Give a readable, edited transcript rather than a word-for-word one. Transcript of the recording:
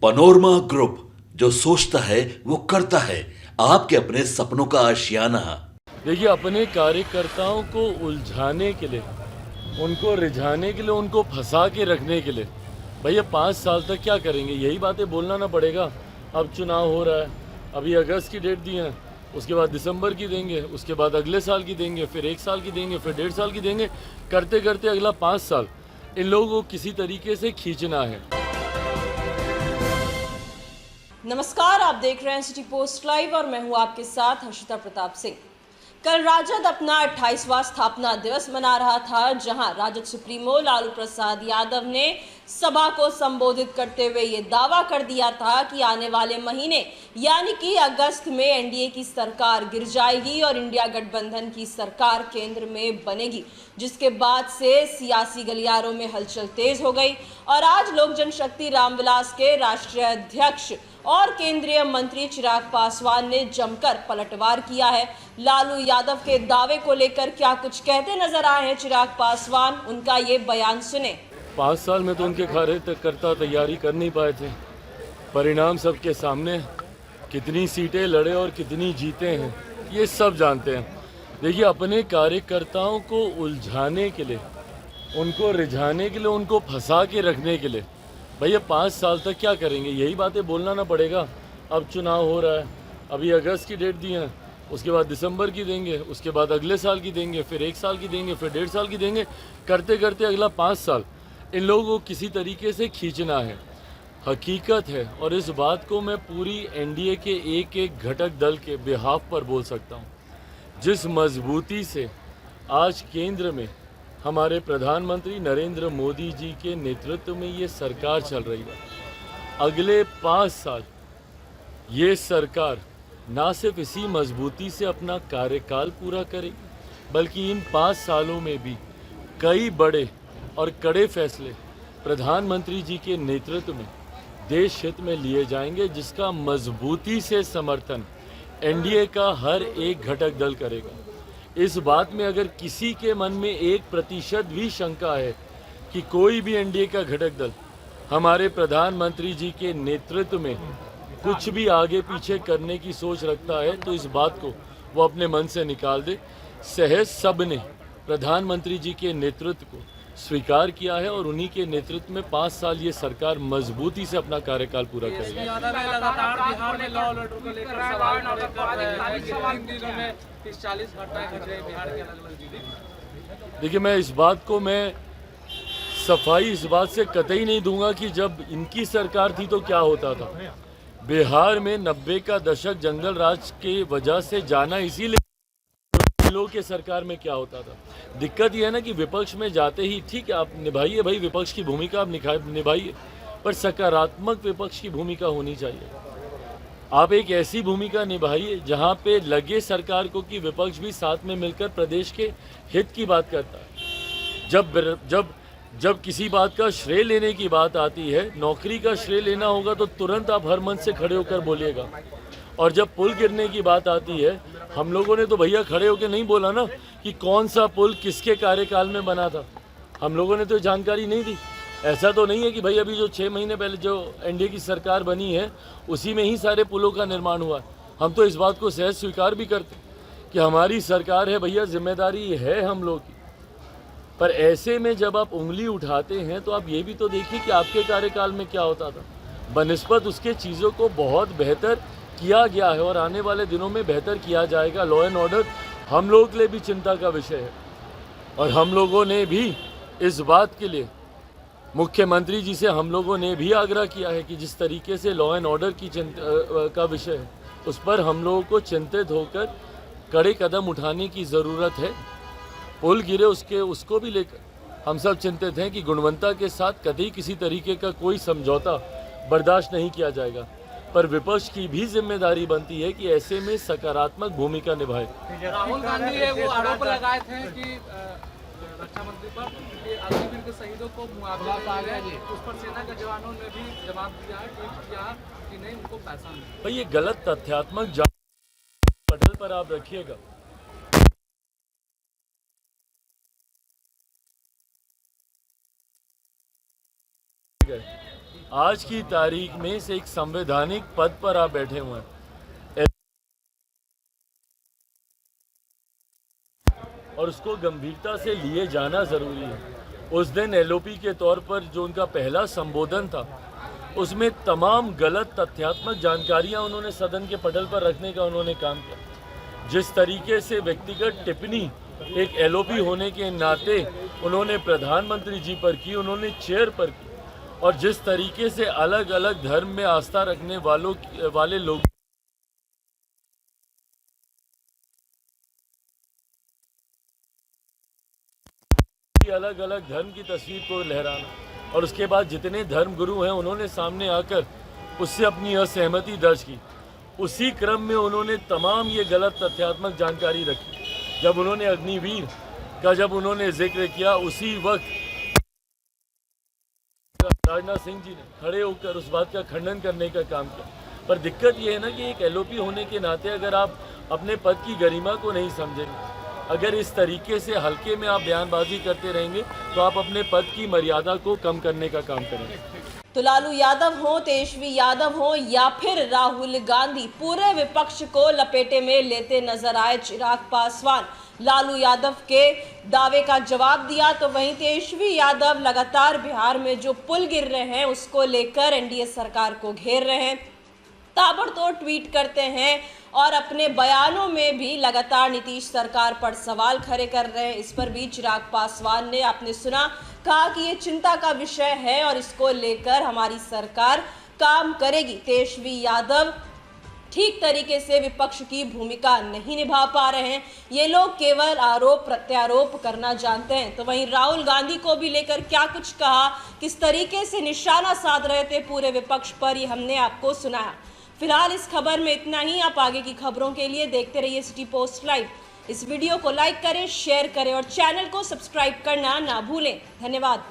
Panorama group, जो सोचता है वो करता है। आपके अपने सपनों का आशियाना। देखिए, अपने कार्यकर्ताओं को उलझाने के लिए, उनको रिझाने के लिए, उनको फंसा के रखने के लिए भैया 5 साल तक क्या करेंगे? यही बातें बोलना ना पड़ेगा। अब चुनाव हो रहा है, अभी अगस्त की डेट दी है, उसके बाद दिसंबर की देंगे, उसके बाद अगले साल की देंगे, फिर 1 साल की देंगे, फिर 1.5 साल की देंगे। करते करते अगला 5 साल इन लोगों को किसी तरीके से खींचना है। नमस्कार, आप देख रहे हैं सिटी पोस्ट लाइव और मैं हूं आपके साथ हर्षिता प्रताप सिंह। कल राजद अपना 28वां स्थापना दिवस मना रहा था, जहां राजद सुप्रीमो लालू प्रसाद यादव ने सभा को संबोधित करते हुए ये दावा कर दिया था कि आने वाले महीने यानी कि अगस्त में एनडीए की सरकार गिर जाएगी और इंडिया गठबंधन की सरकार केंद्र में बनेगी, जिसके बाद से सियासी गलियारों में हलचल तेज हो गई और आज लोक जनशक्ति रामविलास के राष्ट्रीय अध्यक्ष और केंद्रीय मंत्री चिराग पासवान ने जमकर पलटवार किया है। लालू यादव के दावे को लेकर क्या कुछ कहते नजर आए हैं चिराग पासवान, उनका ये बयान सुने। 5 साल में तो उनके कार्यकर्ता तैयारी कर नहीं पाए थे। परिणाम सबके सामने, कितनी सीटें लड़े और कितनी जीते हैं ये सब जानते हैं। देखिए, अपने कार्यकर्ताओं को उलझाने के लिए, उनको रिझाने के लिए, उनको फंसा के रखने के लिए भैया 5 साल तक क्या करेंगे? यही बातें बोलना ना पड़ेगा। अब चुनाव हो रहा है, अभी अगस्त की डेट दी है, उसके बाद दिसंबर की देंगे, उसके बाद अगले साल की देंगे, फिर 1 साल की देंगे, फिर 1.5 साल की देंगे। करते करते अगला 5 साल इन लोगों को किसी तरीके से खींचना है। हकीकत है, और इस बात को मैं पूरी एनडीए के एक एक घटक दल के बिहाफ पर बोल सकता हूँ। जिस मजबूती से आज केंद्र में हमारे प्रधानमंत्री नरेंद्र मोदी जी के नेतृत्व में ये सरकार चल रही है, अगले 5 साल ये सरकार ना सिर्फ इसी मजबूती से अपना कार्यकाल पूरा करेगी, बल्कि इन 5 सालों में भी कई बड़े और कड़े फैसले प्रधानमंत्री जी के नेतृत्व में देश हित में लिए जाएंगे, जिसका मजबूती से समर्थन एनडीए का हर एक घटक दल करेगा। इस बात में अगर किसी के मन में 1% भी शंका है कि कोई भी एनडीए का घटक दल हमारे प्रधानमंत्री जी के नेतृत्व में कुछ भी आगे पीछे करने की सोच रखता है, तो इस बात को वो अपने मन से निकाल दे। सहज सब ने प्रधानमंत्री जी के नेतृत्व को स्वीकार किया है और उन्हीं के नेतृत्व में 5 साल ये सरकार मजबूती से अपना कार्यकाल पूरा करेगी। लगातार बिहार में लॉ ऑर्डर को लेकर सवाल में 30-40 घटनाएं घट रही बिहार के अलग-अलग जिले। देखिए, मैं इस बात को सफाई इस बात से कतई नहीं दूंगा कि जब इनकी सरकार थी तो क्या होता था। बिहार में 90 का दशक जंगल राज के वजह से जाना, इसीलिए लोगों के सरकार में क्या होता था। दिक्कत यह है ना कि विपक्ष में जाते ही ठीक है, आप निभाइए भाई, विपक्ष की भूमिका आप निभाइए, पर सकारात्मक विपक्ष की भूमिका होनी चाहिए। आप एक ऐसी भूमिका निभाइए जहां पे लगे सरकार को कि विपक्ष भी साथ में मिलकर प्रदेश के हित की बात करता है। जब किसी बात का श्रेय लेने की बात आती है, नौकरी का श्रेय लेना होगा तो तुरंत आप हर मंच से खड़े होकर बोलिएगा। और जब पुल गिरने की बात आती है, हम लोगों ने तो भैया खड़े होकर नहीं बोला ना कि कौन सा पुल किसके कार्यकाल में बना था। हम लोगों ने तो जानकारी नहीं दी। ऐसा तो नहीं है कि भाई अभी जो 6 महीने पहले जो एनडीए की सरकार बनी है उसी में ही सारे पुलों का निर्माण हुआ। हम तो इस बात को सहज स्वीकार भी करते कि हमारी सरकार है भैया, जिम्मेदारी है हम लोग की। पर ऐसे में जब आप उंगली उठाते हैं तो आप ये भी तो देखिए कि आपके कार्यकाल में क्या होता था। बनिस्बत उसके चीज़ों को बहुत बेहतर किया गया है और आने वाले दिनों में बेहतर किया जाएगा। लॉ एंड ऑर्डर हम लोग के लिए भी चिंता का विषय है और हम लोगों ने भी इस बात के लिए मुख्यमंत्री जी से हम लोगों ने भी आग्रह किया है कि जिस तरीके से लॉ एंड ऑर्डर की का विषय है उस पर हम लोगों को चिंतित होकर कड़े कदम उठाने की ज़रूरत है। पुल गिरे उसको भी लेकर हम सब चिंतित हैं कि गुणवत्ता के साथ कभी किसी तरीके का कोई समझौता बर्दाश्त नहीं किया जाएगा। पर विपक्ष की भी जिम्मेदारी बनती है कि ऐसे में सकारात्मक भूमिका निभाए। राहुल गांधी ने वो आरोप लगाए थे कि रक्षा मंत्री पर कि अग्निवीर के शहीदों को मुआवजा दिया गया, उस पर सेना के जवानों ने भी जवाब दिया है कि नहीं, उनको पैसा नहीं। भाई, ये गलत तथ्यात्मक पटल पर आप रखिएगा। आज की तारीख में से एक संवैधानिक पद पर आप बैठे हुए हैं और उसको गंभीरता से लिए जाना ज़रूरी है। उस दिन एलओपी के तौर पर जो उनका पहला संबोधन था उसमें तमाम गलत तथ्यात्मक जानकारियां उन्होंने सदन के पटल पर रखने का उन्होंने काम किया। जिस तरीके से व्यक्तिगत टिप्पणी एक एलओपी होने के नाते उन्होंने प्रधानमंत्री जी पर की, उन्होंने चेयर पर की, और जिस तरीके से अलग अलग धर्म में आस्था रखने वाले लोग अलग अलग धर्म की तस्वीर को लहराना, और उसके बाद जितने धर्म गुरु हैं उन्होंने सामने आकर उससे अपनी असहमति दर्ज की। उसी क्रम में उन्होंने तमाम ये गलत तथ्यात्मक जानकारी रखी। जब उन्होंने अग्निवीर का जब उन्होंने जिक्र किया, उसी वक्त राजनाथ सिंह जी ने खड़े होकर उस बात का खंडन करने का काम किया। पर दिक्कत ये है ना कि एक एलओपी होने के नाते अगर आप अपने पद की गरिमा को नहीं समझेंगे, अगर इस तरीके से हल्के में आप बयानबाजी करते रहेंगे तो आप अपने पद की मर्यादा को कम करने का काम करेंगे। तो लालू यादव हो, तेजस्वी यादव हो या फिर राहुल गांधी, पूरे विपक्ष को लपेटे में लेते नजर आए चिराग पासवान। लालू यादव के दावे का जवाब दिया तो वहीं तेजस्वी यादव लगातार बिहार में जो पुल गिर रहे हैं उसको लेकर एनडीए सरकार को घेर रहे हैं, ताबड़तोड़ ट्वीट करते हैं और अपने बयानों में भी लगातार नीतीश सरकार पर सवाल खड़े कर रहे हैं। इस पर भी चिराग पासवान ने, आपने सुना, कहा कि ये चिंता का विषय है और इसको लेकर हमारी सरकार काम करेगी। तेजस्वी यादव ठीक तरीके से विपक्ष की भूमिका नहीं निभा पा रहे हैं, ये लोग केवल आरोप प्रत्यारोप करना जानते हैं। तो वहीं राहुल गांधी को भी लेकर क्या कुछ कहा, किस तरीके से निशाना साध रहे थे पूरे विपक्ष पर, ये हमने आपको सुनाया। फिलहाल इस खबर में इतना ही। आप आगे की खबरों के लिए देखते रहिए सिटी पोस्ट लाइव। इस वीडियो को लाइक करें, शेयर करें और चैनल को सब्सक्राइब करना ना भूलें। धन्यवाद।